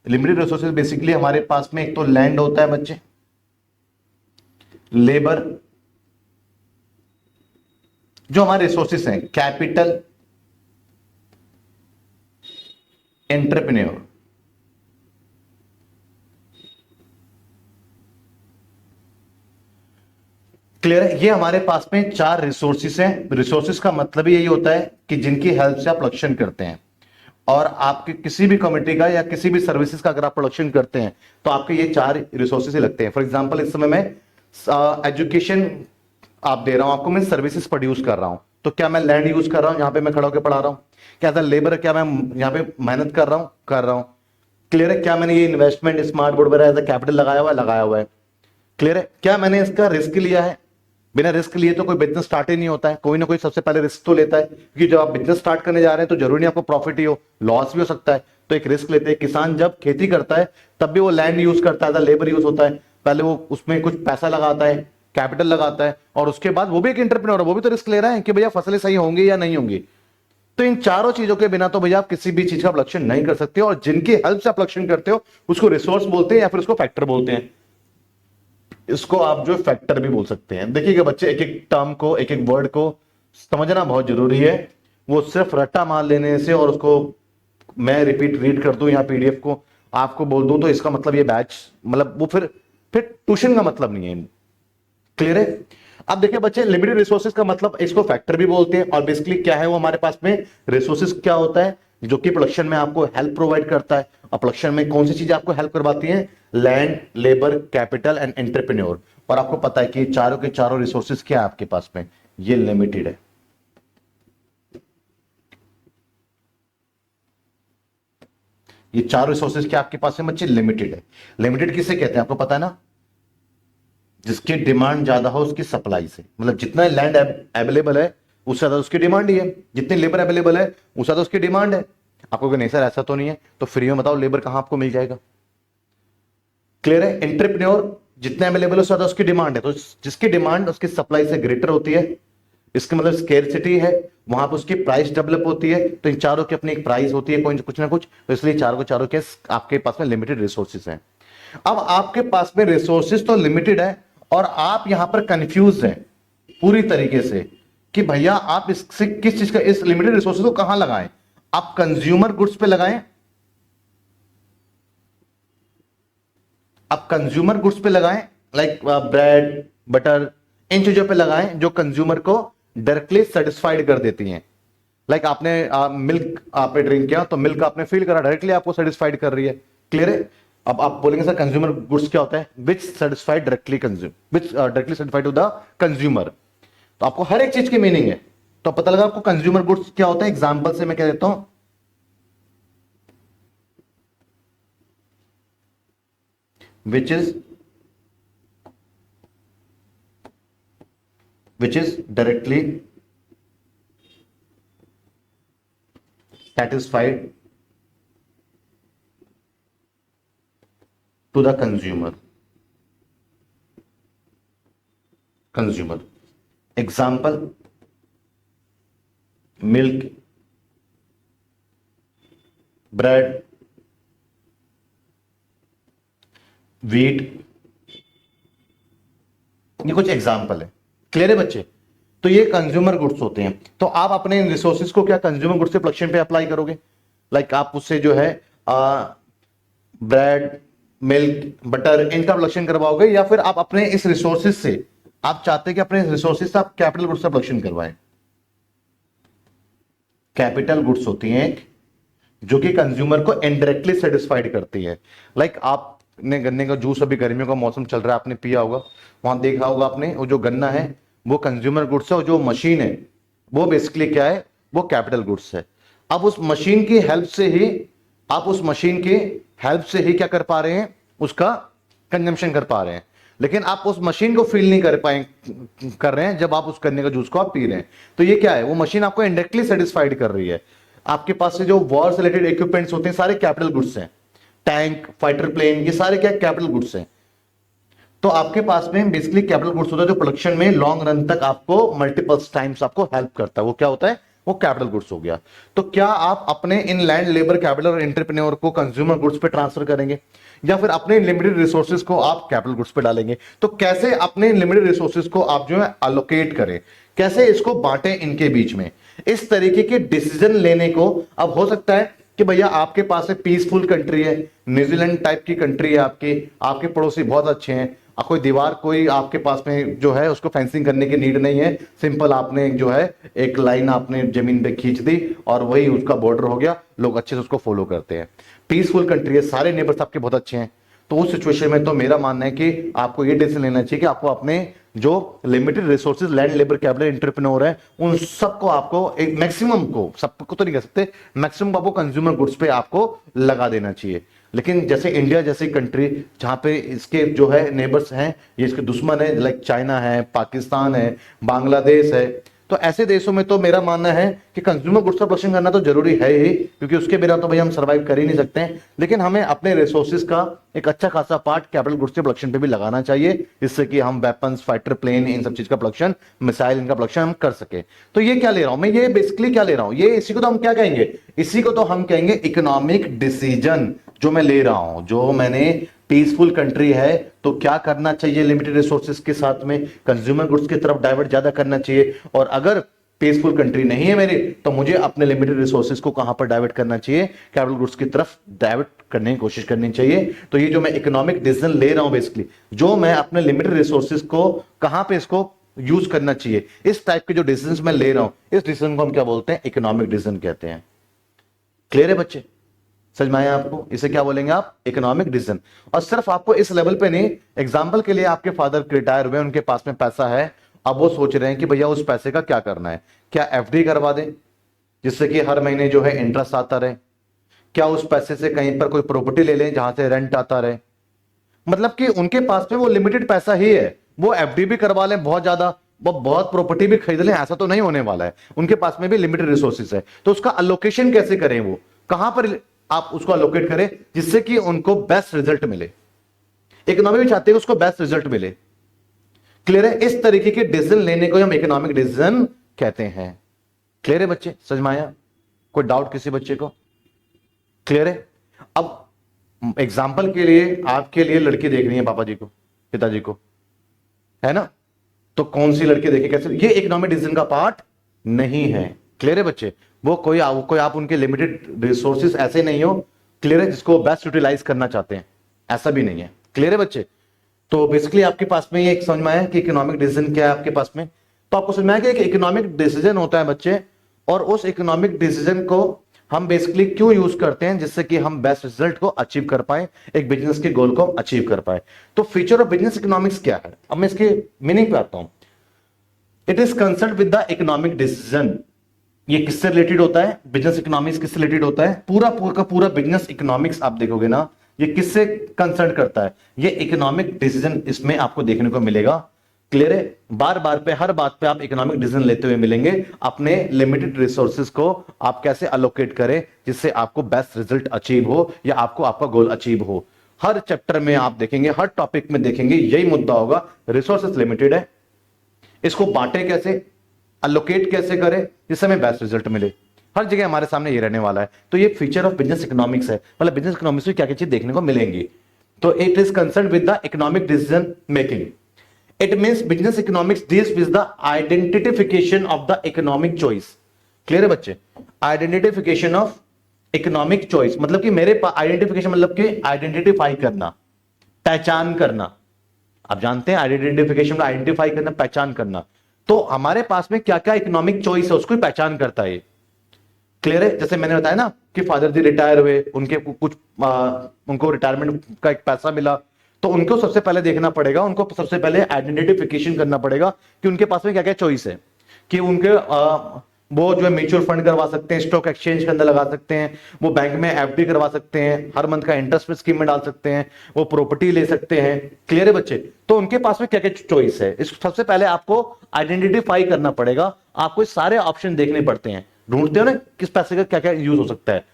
लिमिटेड रिसोर्सेज बेसिकली हमारे पास में एक तो लैंड होता है बच्चे, लेबर, जो हमारे रिसोर्सेज हैं, कैपिटल, एंटरप्रेन्योर। क्लियर है? ये हमारे पास में चार रिसोर्सेस हैं। रिसोर्सेस का मतलब यही होता है कि जिनकी हेल्प से आप प्रोडक्शन करते हैं, और आपके किसी भी कम्युनिटी का या किसी भी सर्विसेज का अगर आप प्रोडक्शन करते हैं तो आपके ये चार रिसोर्सेज ही लगते हैं। फॉर एग्जांपल इस समय मैं एजुकेशन आप दे रहा हूं आपको, मैं सर्विसेज प्रोड्यूस कर रहा हूं, तो क्या मैं लैंड यूज कर रहा हूं, यहां पे मैं खड़ा होकर पढ़ा रहा हूं? क्या एज लेबर क्या मैं यहां पे मेहनत कर रहा हूं? कर रहा हूं। क्लियर है? क्या मैंने ये इन्वेस्टमेंट स्मार्ट बोर्ड वगैरह एज कैपिटल लगाया हुआ है? लगाया हुआ है। क्लियर है? क्या मैंने इसका रिस्क लिया है? बिना रिस्क लिए तो कोई बिजनेस स्टार्ट ही नहीं होता है, कोई ना कोई सबसे पहले रिस्क तो लेता है, क्योंकि जब आप बिजनेस स्टार्ट करने जा रहे हैं तो जरूरी नहीं आपको प्रॉफिट ही हो, लॉस भी हो सकता है, तो एक रिस्क लेते हैं। किसान जब खेती करता है तब भी वो लैंड यूज करता है, लेबर यूज होता है, पहले वो उसमें कुछ पैसा लगाता है, कैपिटल लगाता है, और उसके बाद वो भी एक एंटरप्रेन्योर है, वो भी तो रिस्क ले रहा है कि भैया फसलें सही होंगी या नहीं होंगी। तो इन चारों चीजों के बिना तो भैया आप किसी भी चीज का प्रोडक्शन नहीं कर सकते, और जिनकी हेल्प से आप प्रोडक्शन करते हो उसको रिसोर्स बोलते हैं या फिर उसको फैक्टर बोलते हैं। इसको आप जो फैक्टर भी बोल सकते हैं। देखिएगा बच्चे, एक एक टर्म को, एक एक वर्ड को समझना बहुत जरूरी है। वो सिर्फ रट्टा मार लेने से और उसको मैं रिपीट रीड कर दूं या पीडीएफ को आपको बोल दूं तो इसका मतलब ये बैच, मतलब वो फिर ट्यूशन का मतलब नहीं है। क्लियर है? अब देखिए बच्चे, लिमिटेड रिसोर्सेज का मतलब इसको फैक्टर भी बोलते हैं, और बेसिकली क्या है वो हमारे पास में रिसोर्सेज क्या होता है, जो कि प्रोडक्शन में आपको हेल्प प्रोवाइड करता है। और प्रोडक्शन में कौन सी चीजें आपको हेल्प करवाती हैं? Land, labour, capital and entrepreneur. और आपको पता है कि चारों के चारों रिसोर्सेज क्या है आपके पास में? ये लिमिटेड है। ये चार रिसोर्सेज क्या आपके पास है बच्चे? लिमिटेड है। लिमिटेड किसे कहते हैं आपको पता है ना? जिसकी डिमांड ज्यादा हो उसकी सप्लाई से, मतलब जितना लैंड अवेलेबल है उससे ज्यादा उसकी डिमांड ही है, जितनी लेबर अवेलेबल है उससे ज्यादा उसकी डिमांड है। आपको नहीं सर ऐसा तो नहीं है, तो फ्री में बताओ लेबर कहां आपको मिल जाएगा? क्लियर है? एंटरप्रेन्योर, जितने अवेलेबल है उससे ज्यादा उसकी डिमांड है, तो जिसकी डिमांड उसकी सप्लाई से ग्रेटर होती है, इसका मतलब स्केर्सिटी है, वहां पर उसकी प्राइस डेवलप होती है। तो इन चारों की अपनी एक प्राइस होती है, कोई कुछ ना कुछ, तो इसलिए चारों को चारों के आपके पास में लिमिटेड रिसोर्सेज हैं। अब आपके पास में रिसोर्सेज तो लिमिटेड है, और आप यहां पर कंफ्यूज हैं पूरी तरीके से कि भैया आप इससे किस चीज का, इस लिमिटेड रिसोर्सेज को कहां लगाएं? आप कंज्यूमर गुड्स पे लगाएं, आप कंज्यूमर गुड्स पे लगाएं, लाइक ब्रेड, बटर, इन चीजों पे लगाएं जो कंज्यूमर को डायरेक्टली सेटिस्फाइड कर देती हैं। लाइक आपने मिल्क आपने ड्रिंक किया तो मिल्क आपने फील करा, डायरेक्टली आपको सेटिस्फाइड कर रही है। क्लियर है? अब आप बोलेंगे सर कंज्यूमर गुड्स क्या होता है? Which satisfied directly consume, which directly satisfied to the consumer. तो आपको हर एक चीज की मीनिंग है, तो पता लगा आपको कंज्यूमर गुड्स क्या होता है। एग्जांपल से मैं कह देता हूं, which is directly satisfied to the consumer example, milk, bread, wheat, ये कुछ एग्जाम्पल है। क्लियर है बच्चे? तो ये कंज्यूमर गुड्स होते हैं। तो आप अपने रिसोर्सेज को क्या कंज्यूमर गुड्स के प्रोडक्शन पे अप्लाई करोगे? लाइक आप उससे जो है ब्रेड, मिल्क, बटर, इनका प्रोडक्शन करवाओगे, या फिर आप अपने इस रिसोर्सेज से आप चाहते हैं कि अपने रिसोर्सेज से आप कैपिटल गुड्स का प्रोडक्शन करवाएं। कैपिटल गुड्स होती हैं जो कि कंज्यूमर को इनडायरेक्टली सेटिस्फाइड करती है। लाइक आपने गन्ने का जूस, अभी गर्मियों का मौसम चल रहा है, आपने पिया होगा, वहां देखा होगा आपने, वो जो गन्ना है वो कंज्यूमर गुड्स है, और जो मशीन है वो बेसिकली क्या है? वो कैपिटल गुड्स है। अब उस मशीन की हेल्प से ही आप उस मशीन की हेल्प से ही क्या कर पा रहे हैं? उसका कंजम्पशन कर पा रहे हैं। लेकिन आप उस मशीन को फील नहीं कर रहे हैं जब आप उस गन्ने का जूस को आप पी रहे हैं। तो ये क्या है, वो मशीन आपको इनडायरेक्टली सेटिस्फाइड कर रही है। आपके पास से जो वॉर से रिलेटेड इक्विपमेंट्स होते हैं सारे कैपिटल गुड्स हैं, टैंक, फाइटर प्लेन, ये सारे क्या कैपिटल गुड्स हैं। तो आपके पास में बेसिकली कैपिटल गुड्स होता है जो प्रोडक्शन में लॉन्ग रन तक आपको मल्टीपल टाइम्स आपको हेल्प करता है। वो क्या होता है, वो कैपिटल गुड्स हो गया। तो क्या आप अपने इन लैंड, लेबर, कैपिटल और एंटरप्रेन्योर को कंज्यूमर गुड्स पे ट्रांसफर करेंगे, या फिर अपने लिमिटेड रिसोर्सेज को आप कैपिटल गुड्स पे डालेंगे? तो कैसे अपने लिमिटेड रिसोर्सेज को आप जो है अलोकेट करें, कैसे इसको बांटें इनके बीच में, इस तरीके के डिसीजन लेने को। अब हो सकता है कि भैया आपके पास एक पीसफुल कंट्री है, न्यूजीलैंड टाइप की कंट्री है आपके पड़ोसी बहुत अच्छे हैं, कोई दीवार कोई आपके पास में जो है उसको फेंसिंग करने की नीड नहीं है, सिंपल आपने जो है एक लाइन आपने जमीन पे खींच दी और वही उसका बॉर्डर हो गया, लोग अच्छे से उसको फॉलो करते हैं। पीसफुल कंट्री है, सारे नेबर्स आपके बहुत अच्छे हैं। तो उस सिचुएशन में तो मेरा मानना है कि आपको ये डिसीजन लेना चाहिए कि आपको अपने जो limited resources, land, labour, capital, entrepreneur है, उन सबको आपको एक मैक्सिमम को, सबको तो नहीं कह सकते, मैक्सिमम आपको कंज्यूमर गुड्स पे आपको लगा देना चाहिए। लेकिन जैसे इंडिया जैसी कंट्री जहां पे इसके जो है नेबर्स हैं, ये इसके दुश्मन है, लाइक चाइना है, पाकिस्तान है, बांग्लादेश है, तो ऐसे देशों में तो मेरा मानना है कि कंज्यूमर गुड्स का प्रोडक्शन करना तो जरूरी है ही, क्योंकि उसके बिना तो भाई हम सर्वाइव कर ही नहीं सकते हैं। लेकिन हमें अपने रिसोर्सेज का एक अच्छा खासा पार्ट कैपिटल गुड्स के प्रोडक्शन पे भी लगाना चाहिए, जिससे कि हम वेपन्स, फाइटर प्लेन, इन सब चीज का प्रोडक्शन, मिसाइल, इनका प्रोडक्शन हम कर सके। तो ये क्या ले रहा हूं मैं, ये बेसिकली क्या ले रहा हूं, ये इसी को तो हम क्या कहेंगे, इसी को तो हम कहेंगे इकोनॉमिक डिसीजन जो मैं ले रहा हूं। जो मैंने पीसफुल कंट्री है तो क्या करना चाहिए, लिमिटेड रिसोर्सेज के साथ में कंज्यूमर गुड्स की तरफ डाइवर्ट ज्यादा करना चाहिए, और अगर पीसफुल कंट्री नहीं है मेरी तो मुझे अपने लिमिटेड रिसोर्सेज को कहां पर डाइवर्ट करना चाहिए, कैपिटल गुड्स की तरफ डाइवर्ट करने की कोशिश करनी चाहिए। तो ये जो मैं इकोनॉमिक डिसीजन ले रहा हूं, बेसिकली जो मैं अपने लिमिटेड रिसोर्सेज को कहां पे इसको यूज करना चाहिए, इस टाइप के जो डिसीजन मैं ले रहा हूं, इस डिसीजन को हम क्या बोलते हैं, इकोनॉमिक डिसीजन कहते हैं। क्लियर है बच्चे, समझ में आया आपको? इसे क्या बोलेंगे आप, इकोनॉमिक डिसीजन। और सिर्फ आपको इस लेवल पे नहीं, एग्जांपल के लिए आपके फादर रिटायर हुए, उनके पास में पैसा है, अब वो सोच रहे हैं कि भैया उस पैसे का क्या करना है, क्या एफडी करवा दें जिससे कि हर महीने जो है इंटरेस्ट आता रहे, क्या उस पैसे से कहीं पर कोई प्रॉपर्टी ले लें जहां से रेंट आता रहे। मतलब कि उनके पास में वो लिमिटेड पैसा ही है, वो एफडी भी करवा लें बहुत ज्यादा, वो बहुत प्रॉपर्टी भी खरीद लें, ऐसा तो नहीं होने वाला है। उनके पास में भी लिमिटेड रिसोर्सेज है, तो उसका अलोकेशन कैसे करें, वो कहां पर आप उसको अलोकेट करें जिससे कि उनको बेस्ट रिजल्ट मिले। इकोनॉमी भी चाहते हैं उसको बेस्ट रिजल्ट मिले। क्लियर है? इस तरीके के डिसीजन लेने को हम इकोनॉमिक डिसीजन कहते हैं। क्लियर है बच्चे, समझ में आया? कोई डाउट किसी बच्चे को? क्लियर है? अब एग्जाम्पल के लिए आपके लिए लड़की देख रही है पापा जी को, पिताजी को, है ना? तो कौन सी लड़की देखे कैसे, ये इकोनॉमिक डिसीजन का पार्ट नहीं है। क्लियर है बच्चे? वो कोई आप उनके लिमिटेड रिसोर्सेज ऐसे नहीं हो, क्लियर है, जिसको बेस्ट यूटिलाइज करना चाहते हैं, ऐसा भी नहीं है। क्लियर है बच्चे? तो बेसिकली आपके पास में ये एक समझ में आया कि इकोनॉमिक डिसीजन क्या है आपके पास में। तो आपको समझ में आया कि एक इकोनॉमिक डिसीजन होता है बच्चे, और उस इकोनॉमिक डिसीजन को हम बेसिकली क्यों यूज करते हैं, जिससे कि हम बेस्ट रिजल्ट को अचीव कर पाए, एक बिजनेस के गोल को अचीव कर पाए। तो फीचर ऑफ बिजनेस इकोनॉमिक्स क्या है, अब मैं इसके मीनिंग पे आता हूं। It is concern with the economic decision. ये किससे रिलेटेड होता है, बिजनेस इकोनॉमिक्स किससे रिलेटेड होता है, पूरा पूरा का पूरा बिजनेस इकोनॉमिक्स आप देखोगे ना, ये किससे कंसर्न करता है, ये इकोनॉमिक डिसीजन इसमें आपको देखने को मिलेगा। क्लियर है? बार बार पे, हर बात पे आप इकोनॉमिक डिसीजन लेते हुए मिलेंगे, अपने लिमिटेड रिसोर्सेज को आप कैसे अलोकेट करें जिससे आपको बेस्ट रिजल्ट अचीव हो, या आपको आपका गोल अचीव हो। हर चैप्टर में आप देखेंगे, हर टॉपिक में देखेंगे, यही मुद्दा होगा। रिसोर्सेज लिमिटेड है, इसको बांटे कैसे, अलोकेट कैसे करें जिससे हमें बेस्ट रिजल्ट मिले, हर जगह हमारे सामने ये रहने वाला है। तो ये फीचर ऑफ बिजनेस इकोनॉमिक्स है, मतलब बिजनेस इकोनॉमिक्स में क्या क्या चीज देखने को मिलेंगी। तो it is concern with the economic decision making. It means business economics deals with the identification of the economic choice. Clear है बच्चे? आइडेंटिफिकेशन ऑफ इकोनॉमिक चॉइस मतलब कि मेरे पास आइडेंटिफिकेशन मतलब कि आइडेंटिफाई करना, पहचान करना। आप जानते हैं आइडेंटिफिकेशन में आइडेंटिफाई करना, पहचान करना। तो हमारे पास में क्या क्या इकोनॉमिक चॉइस है उसको पहचान करता है। क्लियर है? जैसे मैंने बताया ना कि फादर जी रिटायर हुए, उनके कुछ उनको रिटायरमेंट का एक पैसा मिला, तो उनको सबसे पहले देखना पड़ेगा, उनको सबसे पहले आइडेंटिफिकेशन करना पड़ेगा कि उनके पास में क्या क्या चॉइस है, कि उनके वो जो है म्यूचुअल फंड करवा सकते हैं, स्टॉक एक्सचेंज के अंदर लगा सकते हैं, वो बैंक में एफडी करवा सकते हैं, हर मंथ का इंटरेस्ट स्कीम में डाल सकते हैं, वो प्रॉपर्टी ले सकते हैं। क्लियर है बच्चे? तो उनके पास में क्या क्या चॉइस है, इस सबसे पहले आपको आइडेंटिफाई करना पड़ेगा। आपको सारे ऑप्शन देखने पड़ते हैं, ढूंढते हो ना किस पैसे का क्या क्या यूज हो सकता है।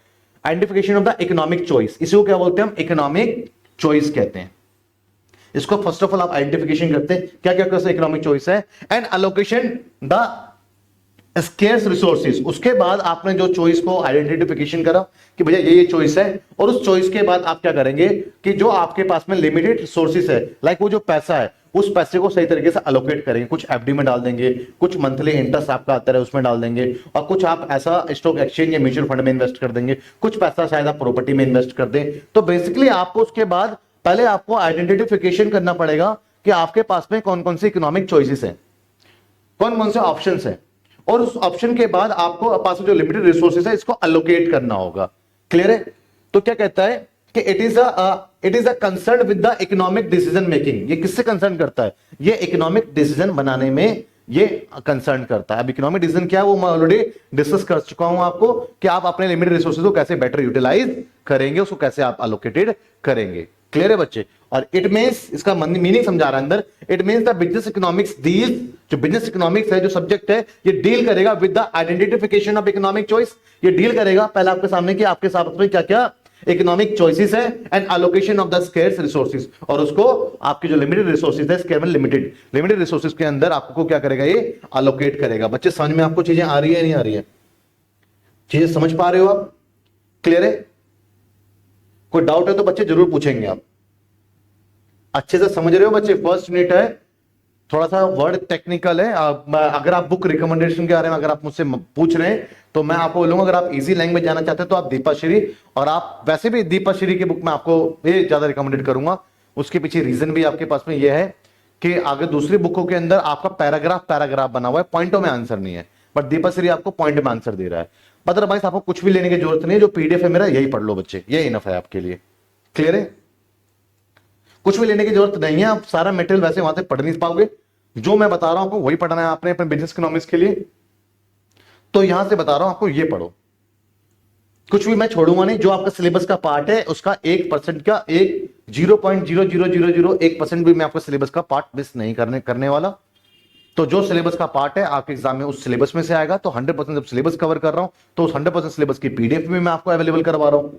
Identification of the economic choice, इसी को क्या बोलते हैं हम, इकोनॉमिक चॉइस कहते हैं। इसको फर्स्ट ऑफ ऑल आप आइडेंटिफिकेशन करते हैं क्या क्या कैसे इकोनॉमिक चॉइस है, and allocation the scarce resources. उसके बाद आपने जो चॉइस को आइडेंटिफिकेशन करा कि भैया ये चॉइस है, और उस चॉइस के बाद आप क्या करेंगे कि जो आपके पास में लिमिटेड रिसोर्सेज है, लाइक वो जो पैसा है, उस पैसे को सही तरीके से अलोकेट करेंगे। कुछ एफडी में डाल देंगे, कुछ मंथली इंटरेस्ट आपका आता है उसमें डाल देंगे, और कुछ आप ऐसा स्टॉक एक्सचेंज या म्यूचुअल फंड में इन्वेस्ट कर देंगे, कुछ पैसा शायद आप प्रॉपर्टी में इन्वेस्ट कर दें। तो बेसिकली आपको उसके बाद पहले आपको आइडेंटिफिकेशन करना पड़ेगा कि आपके पास में कौन कौन सी इकोनॉमिक चॉइसेस हैं, कौन कौन से ऑप्शंस हैं, और उस ऑप्शन के बाद आपको पास में जो लिमिटेड रिसोर्सेज है इसको अलोकेट करना होगा। क्लियर है? तो क्या कहता है कि it is a concern with the economic decision making. ये किससे कंसर्न करता है? ये इकोनॉमिक डिसीजन बनाने में ये कंसर्न करता है। अब इकोनॉमिक डिसीजन क्या है वो मैं ऑलरेडी डिस्कस कर चुका हूं आपको, कि आप अपने लिमिटेड रिसोर्सेज को कैसे बेटर यूटिलाइज करेंगे, उसको कैसे आप अलोकेटेड करेंगे। क्लियर है बच्चे? और इट मींस, इसका मीनिंग समझा रहा है अंदर, it means the business economics deal, जो बिजनेस इकोनॉमिक्स है जो सब्जेक्ट है, ये डील करेगा with the identification of economic choice. ये डील करेगा पहले आपके सामने कि आपके साथ में क्या क्या इकोनॉमिक चॉइसेस है, and allocation of the scarce resources, और उसको आपके जो लिमिटेड रिसोर्सेज है, स्केयर में लिमिटेड रिसोर्सेज के अंदर आपको क्या करेगा, ये अलोकेट करेगा। बच्चे समझ में आपको चीजें आ रही है नहीं आ रही है? चीजें समझ पा रहे हो आप? क्लियर है? कोई डाउट है तो बच्चे जरूर पूछेंगे आप। अच्छे से समझ रहे हो बच्चे? फर्स्ट यूनिट है, थोड़ा सा वर्ड टेक्निकल है। अगर आप बुक रिकमेंडेशन के बारे में अगर आप मुझसे पूछ रहे हैं तो मैं आपको बोलूंगा, अगर आप इजी लैंग्वेज जाना चाहते हैं तो आप दीपाश्री, और आप वैसे भी दीपाश्री की बुक में आपको ये ज्यादा रिकमेंडेड करूंगा। उसके पीछे रीजन भी आपके पास में ये है कि अगर दूसरी बुकों के अंदर आपका पैराग्राफ बना हुआ है, पॉइंटों में आंसर नहीं है, बट दीपाश्री आपको पॉइंट में आंसर दे रहा है। अदरवाइज आपको कुछ भी लेने की जरूरत नहीं है, जो पीडीएफ है मेरा यही पढ़ लो बच्चे, ये इनफ है आपके लिए। क्लियर है? कुछ भी लेने की जरूरत नहीं है, आप सारा मटेरियल वैसे वहां से पढ़ नहीं पाओगे, जो मैं बता रहा हूं आपको वही पढ़ना है आपने अपने बिजनेस इकोनॉमिक्स के लिए। तो यहां से बता रहा हूं आपको, ये पढ़ो, कुछ भी मैं छोड़ूंगा नहीं। जो आपका सिलेबस का पार्ट है उसका 1% का 0.00001% भी मैं आपका सिलेबस का पार्ट मिस नहीं करने वाला। तो जो सिलेबस का पार्ट है आपके एग्जाम में उस सिलेबस में से आएगा। तो 100% जब सिलेबस कवर कर रहा हूं तो उस 100% सिलेबस की पीडीएफ भी मैं आपको अवेलेबल करवा रहा हूं,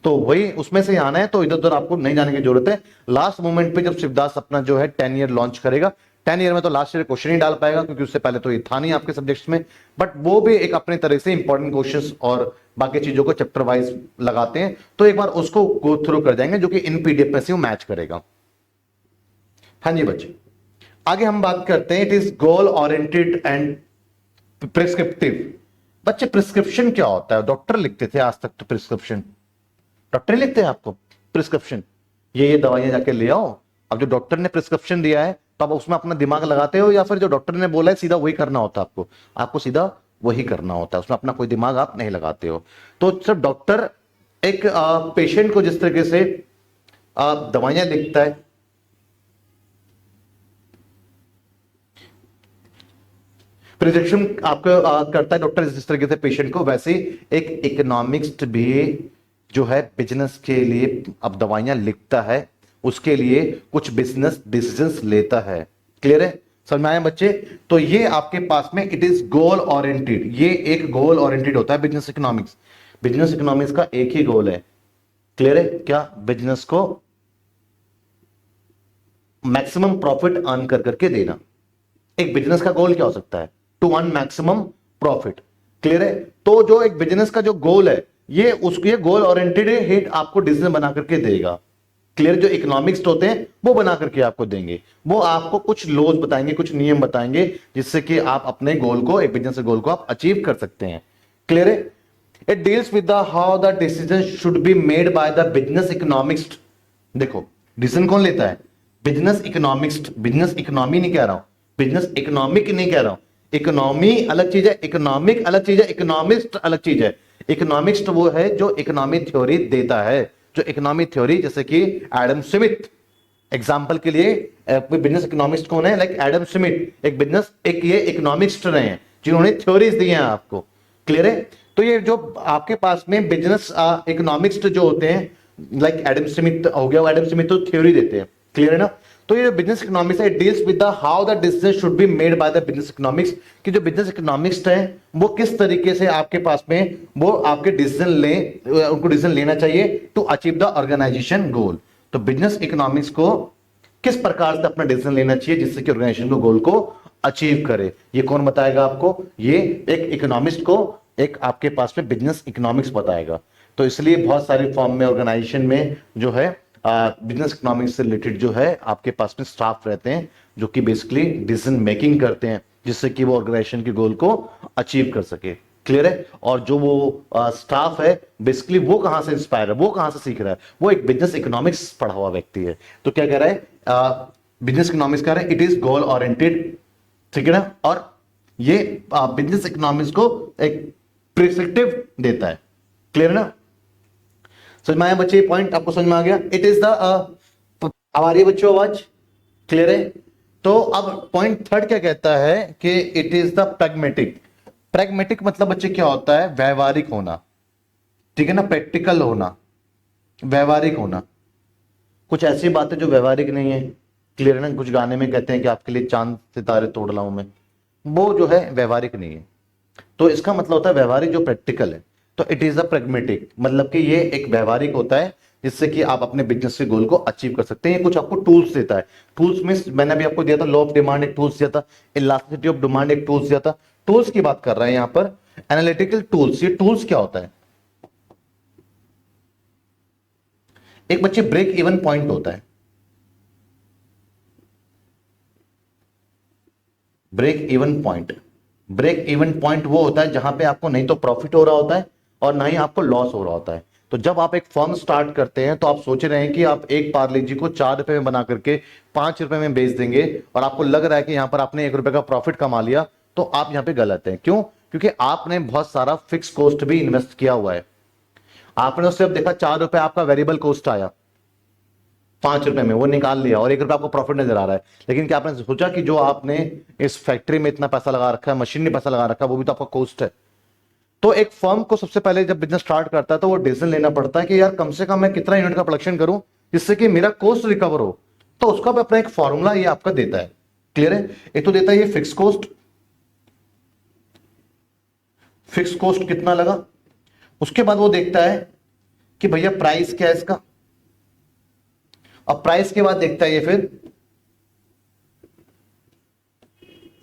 तो वही उसमें से आना है। तो इधर उधर आपको नहीं जाने की जरूरत है। लास्ट मोमेंट पे जब शिवदास अपना जो है 10 ईयर लॉन्च करेगा, 10 ईयर में तो लास्ट ईयर क्वेश्चन ही डाल पाएगा, क्योंकि उससे पहले तो ये था नहीं आपके सब्जेक्ट्स में, बट वो भी एक अपने तरह से इंपॉर्टेंट क्वेश्चंस और बाकी चीजों को चैप्टर वाइज लगाते हैं। तो एक बार उसको गो थ्रू कर जाएंगे, जो कि इन पीडीएफ में से वो मैच करेगा। हाँ जी बच्चे, आगे हम बात करते हैं, it is goal oriented and prescriptive. बच्चे प्रिस्क्रिप्शन क्या होता है? डॉक्टर लिखते थे आज तक, तो प्रिस्क्रिप्शन डॉक्टर ही लिखते हैं आपको प्रिस्क्रिप्शन, ये दवाइयां जाके ले आओ। अब जो डॉक्टर ने प्रिस्क्रिप्शन दिया है तो आप उसमें अपना दिमाग लगाते हो, या फिर जो डॉक्टर ने बोला है सीधा वही करना होता है आपको सीधा वही करना होता है, उसमें अपना कोई दिमाग आप नहीं लगाते हो। तो सिर्फ डॉक्टर एक पेशेंट को जिस तरीके से दवाइयां लिखता है, प्रिस्क्रिप्शन आपको करता है डॉक्टर जिस तरीके से पेशेंट को, वैसे एक इकोनॉमिक्स भी जो है बिजनेस के लिए अब दवाइयां लिखता है, उसके लिए कुछ बिजनेस डिसीजंस लेता है। क्लियर है? समझ में आया बच्चे? तो ये आपके पास में इट इज गोल ओरिएंटेड, ये एक गोल ओरिएंटेड होता है बिजनेस इकोनॉमिक्स। बिजनेस इकोनॉमिक्स का एक ही गोल है। क्लियर है? क्या? बिजनेस को मैक्सिमम प्रॉफिट अर्न करके देना। एक बिजनेस का गोल क्या हो सकता है? To earn maximum profit. Clear है? तो जो एक बिजनेस का जो गोल है, ये उसके गोल ओरिएंटेड हिट आपको डिसीजन बना करके देगा। क्लियर? जो इकोनॉमिक्स होते हैं वो बना करके आपको देंगे, वो आपको कुछ लॉज बताएंगे, कुछ नियम बताएंगे, जिससे कि आप अपने गोल को, एक बिजनेस गोल को आप अचीव कर सकते हैं। क्लियर है? It deals with the how the decision should be made by the business economics. देखो, डिसीजन कौन लेता है? Business economics. बिजनेस इकोनॉमी नहीं कह रहा हूं, बिजनेस इकोनॉमिक नहीं कह रहा हूं। इकोनॉमी अलग चीज है, इकोनॉमिक अलग चीज है, इकोनॉमिस्ट अलग चीज है। इकोनॉमिस्ट वो है जो इकोनॉमी थ्योरी देता है, जो इकोनॉमी थ्योरी, जैसे कि एडम स्मिथ एग्जांपल के लिए, बिजनेस इकोनॉमिस्ट कौन है? लाइक एडम स्मिथ एक बिजनेस, एक ये इकोनॉमिस्ट रहे हैं, जिन्होंने थ्योरीज दी हैं आपको। क्लियर है? तो ये जो आपके पास में बिजनेस इकोनॉमिक्स जो होते हैं, लाइक एडम स्मिथ हो गया, एडम स्मिथ तो थ्योरी देते हैं। क्लियर है ना? तो ये जो बिजनेस इकोनॉमिक्स है, deals with the how the decision should be made by the business economics, कि जो बिजनेस इकोनॉमिक्स है वो किस तरीके से आपके पास में वो आपके डिसीजन उनको डिसीजन लेना चाहिए टू अचीव द ऑर्गेनाइजेशन गोल। तो बिजनेस इकोनॉमिक्स को किस प्रकार से अपना डिसीजन लेना चाहिए जिससे कि ऑर्गेनाइजेशन को गोल को अचीव करे, ये कौन बताएगा आपको? ये एक इकोनॉमिस्ट को एक आपके पास में बिजनेस इकोनॉमिक्स बताएगा। तो इसलिए बहुत सारी फॉर्म में ऑर्गेनाइजेशन में जो है बिजनेस इकोनॉमिक्स से रिलेटेड जो है आपके पास में स्टाफ रहते हैं जो कि बेसिकली डिसीजन मेकिंग करते हैं जिससे कि वो ऑर्गेनाइजेशन के गोल को अचीव कर सके। क्लियर है? और जो वो स्टाफ है बेसिकली वो कहां से इंस्पायर है, वो कहां से सीख रहा है? वो एक बिजनेस इकोनॉमिक्स पढ़ा हुआ व्यक्ति है। तो क्या कह रहा है बिजनेस इकोनॉमिक्स कह रहा है इट इज गोल ओरिएंटेड, ठीक है ना? और ये बिजनेस इकोनॉमिक्स को एक प्रिस्क्रिप्टिव देता है। क्लियर है ना? समझ में आया बच्चे? पॉइंट आपको समझ में आ गया? इट इज द आ रही है बच्चों आवाज? क्लियर है? तो अब पॉइंट थर्ड क्या कहता है कि it is the pragmatic. Pragmatic मतलब बच्चे क्या होता है? व्यवहारिक होना, ठीक है ना? प्रैक्टिकल होना, व्यवहारिक होना। कुछ ऐसी बातें जो व्यवहारिक नहीं है। क्लियर है ना? कुछ गाने में कहते हैं कि आपके लिए चांद सितारे तोड़ लाऊं मैं, वो जो है व्यवहारिक नहीं है। तो इसका मतलब होता है व्यवहारिक जो प्रैक्टिकल है। तो इट इज अ प्रैग्मेटिक, मतलब कि ये एक व्यवहारिक होता है जिससे कि आप अपने बिजनेस के गोल को अचीव कर सकते हैं। ये कुछ आपको टूल्स देता है। टूल्स में मैंने अभी आपको दिया था लॉ ऑफ डिमांड एक टूल्स दिया था, इलास्टिसिटी ऑफ डिमांड एक टूल्स दिया था। टूल्स की बात कर रहे हैं यहां पर, एनालिटिकल टूल्स। ये टूल्स क्या होता है? एक बच्चे ब्रेक इवन पॉइंट होता है। Break even point, break even point वो होता है जहां पे आपको नहीं तो प्रॉफिट हो रहा होता है और ना ही आपको लॉस हो रहा होता है। तो जब आप एक फर्म स्टार्ट करते हैं तो आप सोच रहे हैं कि आप एक पार्ले जी को 4 रुपए में बना करके 5 रुपए में बेच देंगे और आपको लग रहा है कि यहां पर आपने 1 रुपए का प्रॉफिट कमा लिया, तो आप यहां पे गलत हैं। क्यों? क्योंकि आपने बहुत सारा फिक्स कॉस्ट भी इन्वेस्ट किया हुआ है। आपने उससे अब देखा 4 रुपए आपका वेरिएबल कॉस्ट आया, 5 रुपए में वो निकाल लिया और 1 रुपए आपको प्रॉफिट नजर आ रहा है। लेकिन क्या आपने सोचा कि जो आपने इस फैक्ट्री में इतना पैसा लगा रखा है, मशीन में पैसा लगा रखा है, वो भी तो आपका कॉस्ट है। तो एक फर्म को सबसे पहले जब बिजनेस स्टार्ट करता है तो वो डिसीजन लेना पड़ता है कि यार कम से कम मैं कितना यूनिट का प्रोडक्शन करूं जिससे कि मेरा कॉस्ट रिकवर हो। तो उसका भी अपना एक फॉर्मूला ये आपका देता है। क्लियर है? एक तो देता है ये फिक्स कॉस्ट, फिक्स कॉस्ट कितना लगा। उसके बाद वो देखता है कि भैया प्राइस क्या है इसका, और प्राइस के बाद देखता है ये फिर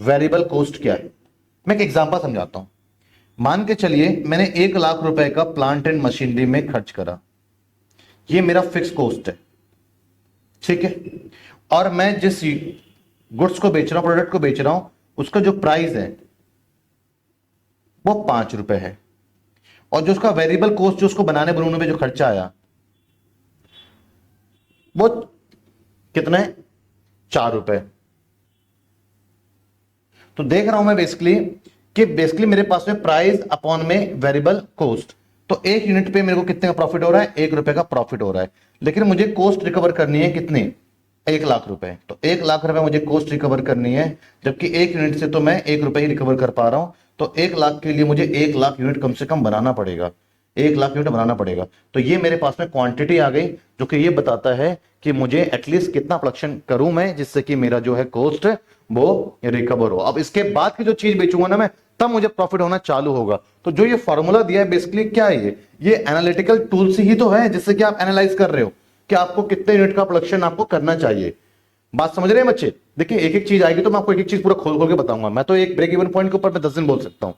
वेरिएबल कॉस्ट क्या है। मैं एक एग्जांपल समझाता हूं। मान के चलिए मैंने 1 लाख रुपए का प्लांट एंड मशीनरी में खर्च करा, ये मेरा फिक्स कॉस्ट है, ठीक है? और मैं जिस गुड्स को बेच रहा हूं, प्रोडक्ट को बेच रहा हूं, उसका जो प्राइस है वो 5 रुपए है, और जो उसका वेरिएबल कॉस्ट जो उसको बनाने बनाने में जो खर्चा आया वो कितना है? 4 रुपए। तो देख रहा हूं मैं बेसिकली मेरे पास में प्राइस अपॉन में वेरिएबल कॉस्ट। तो 1 यूनिट पे मेरे को कितने का प्रॉफिट हो रहा है? 1 रुपए का प्रॉफिट हो रहा है। लेकिन मुझे कॉस्ट रिकवर करनी है कितनी? 1 लाख रुपए। तो 1 लाख रुपए मुझे कॉस्ट रिकवर करनी है, जबकि 1 यूनिट से तो मैं 1 रुपए ही रिकवर कर पा रहा हूं। तो 1 लाख के लिए मुझे 1 लाख यूनिट कम से कम बनाना पड़ेगा, 1 लाख यूनिट बनाना पड़ेगा। तो ये मेरे पास में क्वांटिटी आ गई जो कि ये बताता है कि मुझे एटलीस्ट कितना प्रोडक्शन करूं मैं जिससे कि मेरा जो है कॉस्ट वो रिकवर हो। अब इसके बाद की जो चीज बेचूंगा ना मैं, तब मुझे प्रॉफिट होना चालू होगा। तो जो ये फॉर्मूला दिया है बेसिकली क्या है? ये एनालिटिकल टूल्स ही तो है जिससे कि आप एनालाइज कर रहे हो कि आपको कितने यूनिट का प्रोडक्शन आपको करना चाहिए। बात समझ रहे हैं बच्चे? देखिए एक एक चीज आएगी तो मैं आपको एक एक चीज पूरा खोल खोल के बताऊंगा। मैं तो एक ब्रेक इवन पॉइंट के ऊपर मैं 10 दिन बोल सकता हूं।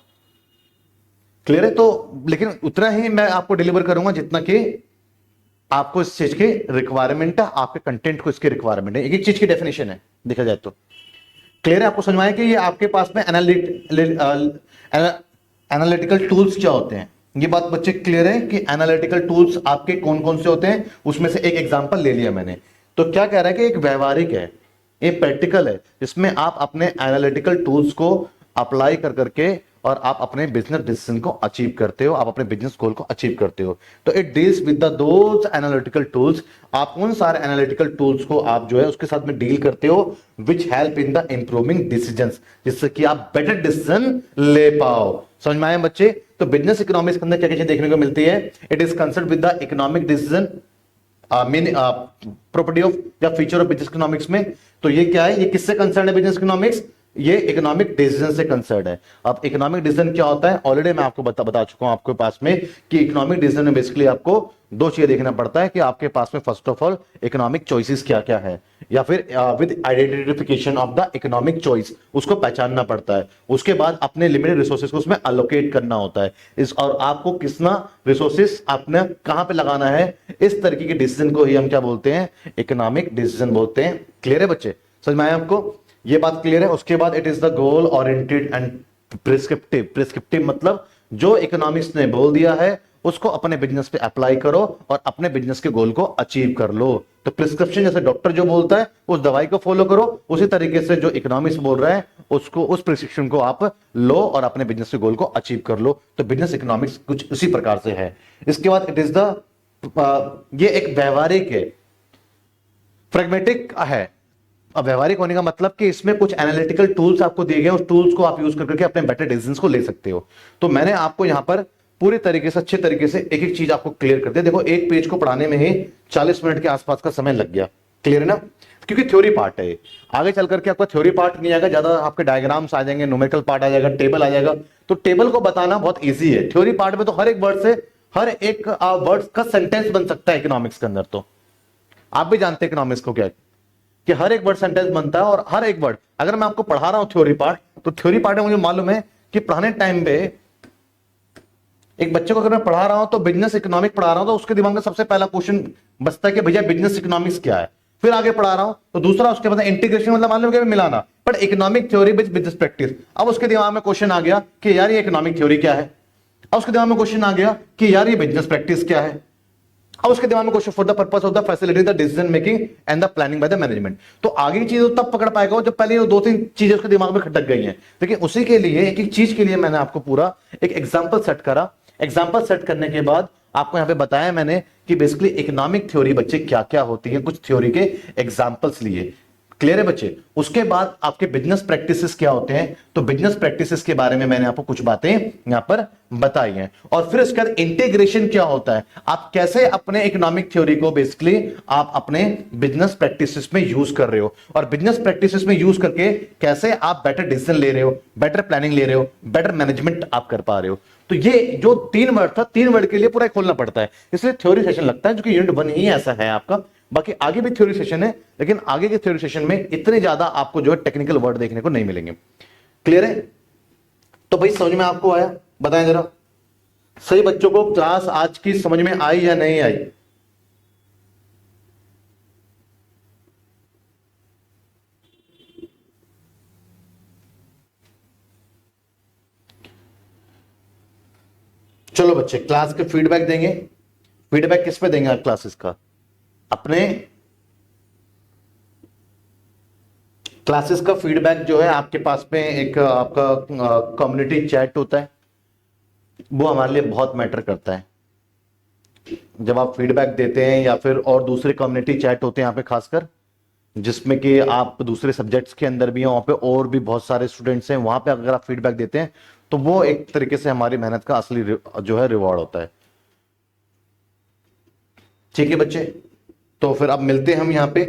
क्लियर है? तो लेकिन उतना ही मैं आपको डिलीवर करूंगा जितना कि आपको इस चीज की रिक्वायरमेंट है, आपके कंटेंट को इसकी रिक्वायरमेंट है। एक एक चीज की डेफिनेशन है देखा जाए तो। क्लियर है? आपको समझ में आया कि ये आपके पास में एनालिटिकल टूल्स क्या होते हैं? ये बात बच्चे क्लियर है कि एनालिटिकल टूल्स आपके कौन कौन से होते हैं? उसमें से एक एग्जांपल ले लिया मैंने। तो क्या कह रहा है कि एक व्यवहारिक है, एक प्रैक्टिकल है, जिसमें आप अपने एनालिटिकल टूल्स को अप्लाई कर करके और आप अपने बिजनेस डिसीजन को अचीव करते हो, आप अपने बिजनेस गोल को अचीव करते हो। तो it deals with the those analytical tools, आप उन सारे एनालिटिकल टूल्स को आप जो है उसके साथ में डील करते हो which help in the improving decisions, जिससे कि आप बेटर डिसीजन ले पाओ। समझ में आया बच्चे? तो बिजनेस इकोनॉमिक्स के अंदर क्या क्या चीज देखने को मिलती है? It is concern with the economic decision, mean property of या फीचर ऑफ बिजनेस इकोनॉमिक्स में। तो ये क्या है? ये किससे कंसर्न है बिजनेस इकोनॉमिक्स? ये इकोनॉमिक डिसीजन से कंसर्न है। अब इकोनॉमिक डिसीजन क्या होता है? ऑलरेडी मैं आपको बता चुका हूं आपके पास में कि इकोनॉमिक डिसीजन में बेसिकली आपको दो चीजें देखना पड़ता है कि आपके पास में first of all economic choices क्या क्या है, या फिर with identification of the economic choice, उसको पहचानना पड़ता है। उसके बाद अपने लिमिटेड रिसोर्सेज को उसमें अलोकेट करना होता है इस, और आपको कितना रिसोर्सेज आपने कहां पे लगाना है, इस तरीके के डिसीजन को ही हम क्या बोलते हैं? इकोनॉमिक डिसीजन बोलते हैं। क्लियर है बच्चे? समझ में आया आपको? ये बात क्लियर है? उसके बाद it is the goal oriented and prescriptive. Prescriptive मतलब जो इकोनॉमिक्स ने बोल दिया है उसको अपने बिजनेस पे अप्लाई करो और अपने बिजनेस के गोल को अचीव कर लो। तो प्रिस्क्रिप्शन जैसे डॉक्टर जो बोलता है उस दवाई को फॉलो करो, उसी तरीके से जो इकोनॉमिक्स बोल रहा है उसको, उस प्रिस्क्रिप्शन को आप लो और अपने बिजनेस के गोल को अचीव कर लो। तो बिजनेस इकोनॉमिक्स कुछ उसी प्रकार से है। इसके बाद इट इज द ये एक व्यवहारिक है, प्रैग्मेटिक है। अब व्यवहारिक होने का मतलब कि इसमें कुछ एनालिटिकल टूल्स आपको दिए गए, उस टूल्स को आप यूज करके अपने बेटर डिसीजंस को ले सकते हो। तो मैंने आपको यहां पर पूरी तरीके से अच्छे तरीके से एक एक चीज आपको क्लियर कर दिया। देखो एक पेज को पढ़ाने में ही 40 मिनट के आसपास का समय लग गया। क्लियर है ना? क्योंकि थ्योरी पार्ट है, आगे चल करके आपका थ्योरी पार्ट नहीं आएगा, ज्यादा आपके डायग्राम्स आ जाएंगे, न्यूमेरिकल पार्ट आ जाएगा, टेबल आ जाएगा। तो टेबल को बताना बहुत ईजी है। थ्योरी पार्ट में तो हर एक वर्ड से हर एक वर्ड का सेंटेंस बन सकता है इकोनॉमिक्स के अंदर। तो आप भी जानते हैं इकोनॉमिक्स को क्या है कि हर एक वर्ड सेंटेंस बनता है, और हर एक वर्ड अगर मैं आपको पढ़ा रहा हूं थ्योरी पार्ट, तो थ्योरी पार्ट में मुझे मालूम है कि पढ़ाने टाइम पे एक बच्चे को अगर मैं पढ़ा रहा हूं तो बिजनेस इकोनॉमिक पढ़ा रहा हूं तो उसके दिमाग में सबसे पहला क्वेश्चन बचता है कि भैया बिजनेस इकोनॉमिक्स क्या है। फिर आगे पढ़ा रहा हूं तो दूसरा उसके बाद इंटीग्रेशन, मतलब मान लो कि मिलाना, but economic theory with business practice. अब उसके दिमाग में क्वेश्चन आ गया कि यार ये इकोनॉमिक थ्योरी क्या है। अब उसके दिमाग में क्वेश्चन आ गया कि यार ये बिजनेस प्रैक्टिस क्या है। अब उसके दिमाग में question for the purpose of the facility the decision making and the planning by the management. तो आगे की चीज तब पकड़ पाएगा जब पहले दो तीन चीजें उसके दिमाग में खटक गई हैं। लेकिन उसी के लिए एक एक चीज के लिए मैंने आपको पूरा एक एग्जांपल सेट करा। एग्जांपल सेट करने के बाद आपको यहां पे बताया मैंने कि बेसिकली इकोनॉमिक थ्योरी बच्चे क्या क्या होती है, कुछ थ्योरी के एग्जांपल्स लिए। क्लियर है बच्चे? उसके बाद आपके बिजनेस प्रैक्टिसेस क्या होते हैं, तो बिजनेस प्रैक्टिसेस के बारे में मैंने आपको कुछ बातें यहां पर बताई हैं। और फिर उसके बाद इंटीग्रेशन क्या होता है, आप कैसे अपने इकोनॉमिक थ्योरी को बेसिकली आप अपने बिजनेस प्रैक्टिसेस में यूज कर रहे हो, और बिजनेस प्रैक्टिसेस में यूज करके कैसे आप बेटर डिसीजन ले रहे हो, बेटर प्लानिंग ले रहे हो, बेटर मैनेजमेंट आप कर पा रहे हो। तो ये जो 3 वर्ड था, 3 वर्ड के लिए पूरा खोलना पड़ता है, इसलिए थ्योरी सेशन लगता है, जो कि यूनिट 1 ही ऐसा है आपका। बाकी आगे भी थ्योरी सेशन है, लेकिन आगे के थ्योरी सेशन में इतने ज्यादा आपको जो है टेक्निकल वर्ड देखने को नहीं मिलेंगे। क्लियर है? तो भाई समझ में आपको आया? बताएं जरा, सही बच्चों को क्लास आज की समझ में आई या नहीं आई? चलो बच्चे क्लास के फीडबैक देंगे। फीडबैक किस पे देंगे आप क्लासेस का? अपने क्लासेस का फीडबैक जो है आपके पास में एक आपका कम्युनिटी चैट होता है, वो हमारे लिए बहुत मैटर करता है। जब आप फीडबैक देते हैं या फिर और दूसरे कम्युनिटी चैट होते हैं यहाँ पे खासकर, जिसमें कि आप दूसरे सब्जेक्ट्स के अंदर भी हैं, वहां पे और भी बहुत सारे स्टूडेंट्स हैं, वहां पे अगर आप फीडबैक देते हैं तो वो एक तरीके से हमारी मेहनत का असली जो है रिवॉर्ड होता है। ठीक है बच्चे? तो फिर अब मिलते हैं हम यहाँ पे।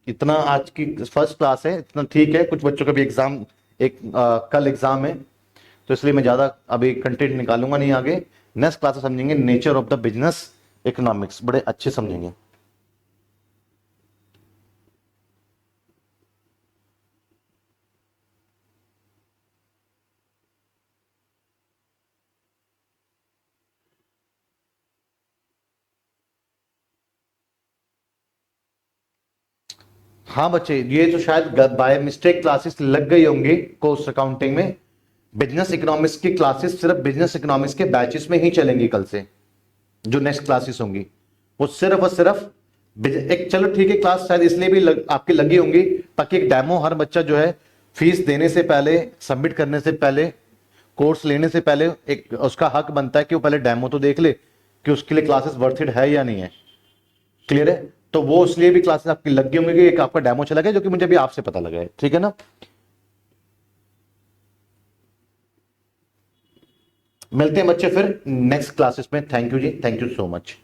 इतना आज की फर्स्ट क्लास है, इतना ठीक है। कुछ बच्चों का भी एग्जाम कल एग्जाम है, तो इसलिए मैं ज्यादा अभी कंटेंट निकालूंगा नहीं आगे। नेक्स्ट क्लास में समझेंगे nature of the business economics, बड़े अच्छे समझेंगे। हाँ बच्चे, ये तो शायद बाय मिस्टेक क्लासेस लग गई होंगी कोर्स अकाउंटिंग में। बिजनेस इकोनॉमिक्स की क्लासेस सिर्फ बिजनेस इकोनॉमिक्स के बैचेस में ही चलेंगी कल से। जो नेक्स्ट क्लासेस होंगी वो सिर्फ और सिर्फ एक, चलो ठीक है, क्लास शायद इसलिए भी आपकी लगी होंगी ताकि एक डेमो हर बच्चा जो है फीस देने से पहले, सबमिट करने से पहले कोर्स लेने से पहले एक उसका हक बनता है कि वो पहले डेमो तो देख ले कि उसके लिए क्लासेस वर्थ इट है या नहीं है। क्लियर है? तो वो इसलिए भी क्लासेस आपकी लग गई होंगी, एक आपका डेमो चला गया जो कि मुझे भी आपसे पता लगा है। ठीक है ना? मिलते हैं बच्चे फिर नेक्स्ट क्लासेस में। थैंक यू जी, थैंक यू सो मच।